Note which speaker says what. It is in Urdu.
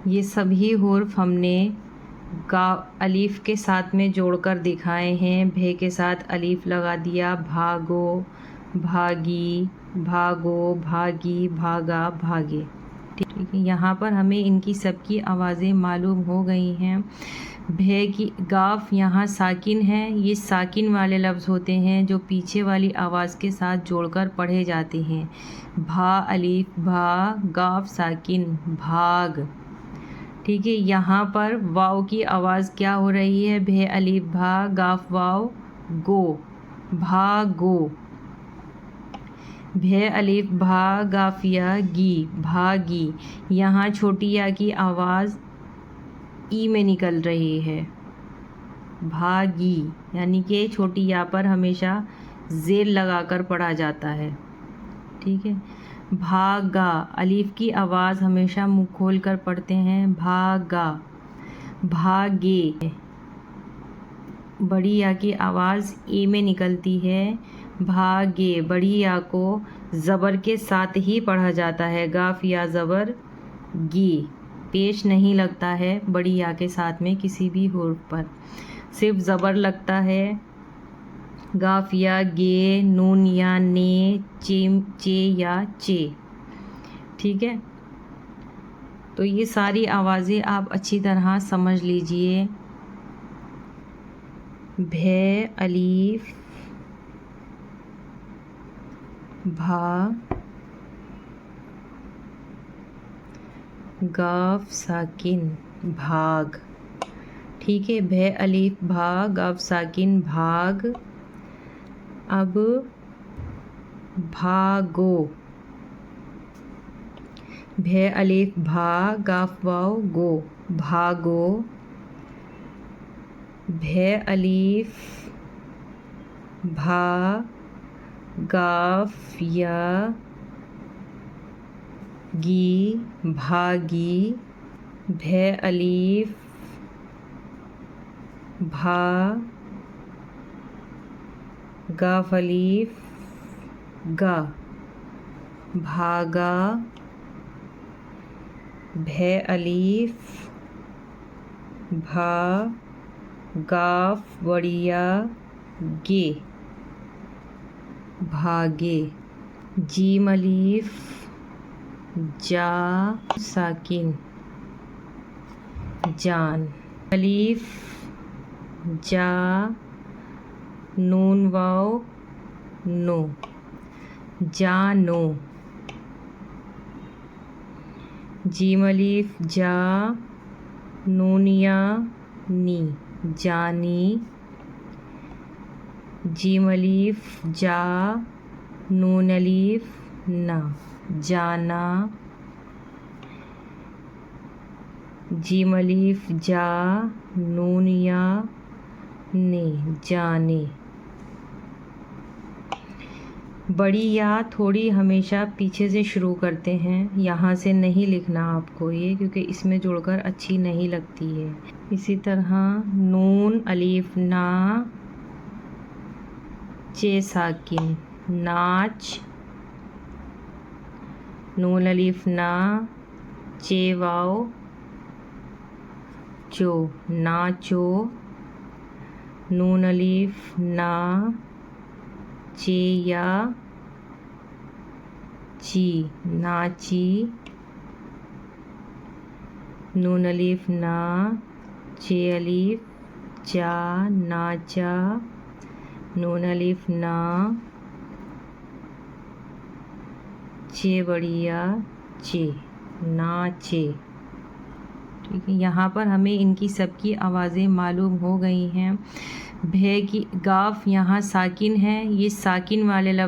Speaker 1: یہ سبھی حروف ہم نے الف کے ساتھ میں جوڑ کر دکھائے ہیں. بھے کے ساتھ الف لگا دیا. بھاگو، بھاگی، بھاگو، بھاگی، بھاگا، بھاگے. ٹھیک ہے، یہاں پر ہمیں ان کی سب کی آوازیں معلوم ہو گئی ہیں. بھے کی گاف یہاں ساکن ہے. یہ ساکن والے لفظ ہوتے ہیں جو پیچھے والی آواز کے ساتھ جوڑ کر پڑھے جاتے ہیں. بھا الف بھا، گاف ساکن بھاگ. ٹھیک ہے، یہاں پر واو کی آواز کیا ہو رہی ہے؟ بھے الف بھا، گاف واو گو، بھاگو. بھے الف بھا، گاف یا گی، بھاگی. یہاں چھوٹی یا کی آواز ای میں نکل رہی ہے، بھاگی. یعنی کہ چھوٹی یا پر ہمیشہ زیر لگا کر پڑھا جاتا ہے. ٹھیک ہے، بھاگا. الف کی آواز ہمیشہ منہ کھول کر پڑھتے ہیں، بھاگا. بھاگے. بڑی یا کی آواز اے میں نکلتی ہے، بھاگے. بڑی یا کو زبر کے ساتھ ہی پڑھا جاتا ہے. گاف یا زبر گی پیش نہیں لگتا ہے بڑی یا کے ساتھ میں کسی بھی حرف پر، صرف زبر لگتا ہے. گاف یا گے، نون یا نے، چے یا چے. ٹھیک ہے، تو یہ ساری آوازیں آپ اچھی طرح سمجھ لیجئے. بھے الف بھا، گاف ساکن بھاگ. ٹھیک ہے، بھے الف بھا، گاف ساکن بھاگ. اب بھاگو. بھے الف بھا، گاف واو گو، بھاگو. بھے الف بھا، گاف یا گی، بھاگی. بھے الف بھا، گاف الف گا، بھاگا. بھے الف بھا، گاف بڑیا گے، بھاگے. جیم الف جا ساکن جان. الف جا، نون واو نو، جانو. جیم الف جا، نون یا نی، جانی. جیم الف جا، نون الف نا، جانا. جیم الف جا، نون یا نے، جانے. بڑی یا تھوڑی ہمیشہ پیچھے سے شروع کرتے ہیں، یہاں سے نہیں لکھنا آپ کو یہ، کیونکہ اس میں جڑ کر اچھی نہیں لگتی ہے. اسی طرح نون الف نا، چے ساکن ناچ. نون الف نا، چے واو چو، ناچو. نون الف نا، چے یا چی، ناچی. نون الف نا، چے الف چا، ناچا. نون الف نا، چے بڑیا چے، ناچے. ٹھیک ہے، یہاں پر ہمیں ان کی سب کی آوازیں معلوم ہو گئی ہیں. بھے کی گاف یہاں ساکن ہے. یہ ساکن والے لفظ